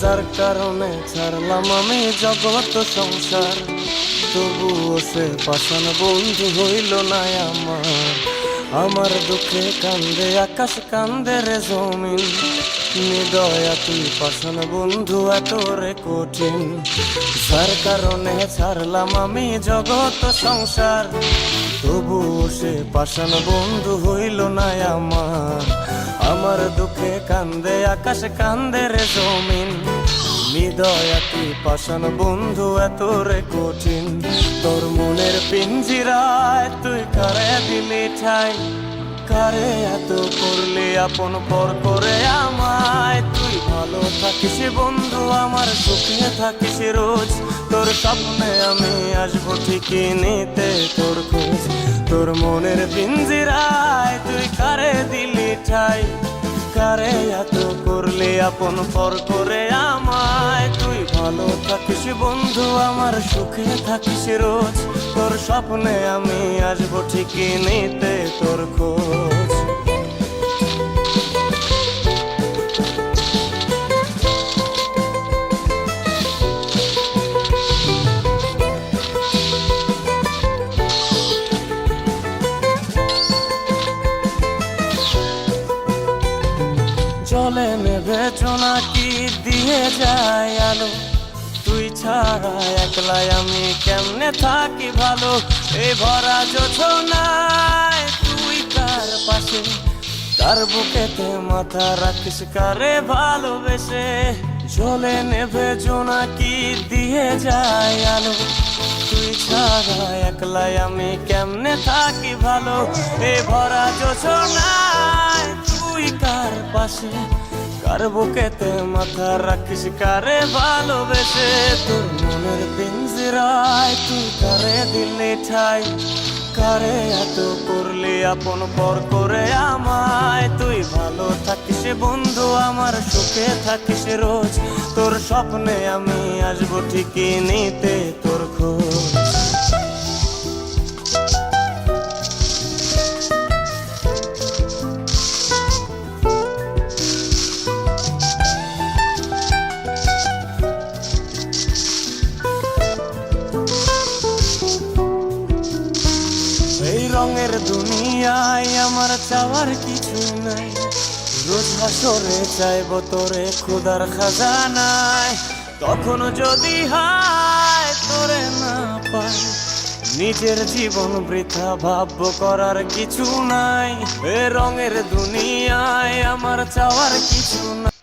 যার কারণে ছাড়লাম আমি জগৎ সংসার, তবুও সে পাষাণ বন্ধু হইল না আমার। আমার দুঃখে কান্দে আকাশ, কান্দে রে জমিন, নিদয়া তুই পাষাণ বন্ধু এত রে কঠিন। যার কারণে ছাড়লাম আমি জগৎ সংসার, তবুও সে পাষাণ বন্ধু হইল না আমার। আমার দুঃখে কান্দে আকাশ, কান্দে রে জমিন, নিদয়া তুই পাষাণ বন্ধু এত রে কঠিন। তোর মনের পিঞ্জিরায় তুই কারে দিলি ঠাই, কারে এত করলি আপন পর করে আমায়। তুই ভালো থাকিস বন্ধু আমার, সুখে থাকিস রোজ, তোর স্বপ্নে আমি আসবো ঠিকই নিতে তোর খোঁজ। তোর মনের পিঞ্জিরায় তুই কারে দিলি ঠাই, কারে এত করলি আপন পর করে আমায়। তুই ভালো থাকিস বন্ধু আমার, সুখে থাকিস রোজ, তোর স্বপ্নে আমি আসবো ঠিকই নিতে তোর খোঁজ। জলে নেবে জোনাকি দিয়ে যায় আলো, তুই ছাড়া একলাই আমি কেমনে থাকি ভালো। এই ভরা যোছনায় তুই কার পাশে, কার বুকেতে মাথা রাখিস কারে ভালোবেসে। জলে নেবে জোনাকি দিয়ে যায় আলো, তুই ছাড়া একলাই আমি কেমনে থাকি ভালো। এই ভরা যোছনায় তুই কার পাশে, কার বুকেতে মাথা রাখিস কারে ভালোবেসে। তোর মনের পিঞ্জিরায় তুই কারে দিলি ঠাই, কারে এত করলি আপন পর করে আমায়। তুই ভালো থাকিস বন্ধু আমার, সুখে থাকিস রোজ, তোর স্বপ্নে আমি আসবো ঠিকই নিতে তোর খোঁজ। এই রঙের দুনিয়ায় আমার চাওয়ার কিছু নাই, রোজ হাসরে চাইব তোরে খোদার খাজানায়। তখন যদি হায় তোরে না পাই, নিজের জীবন বৃথা ভাব্য করার কিছু নাই। এ রঙের দুনিয়ায় আমার চাওয়ার কিছু নাই।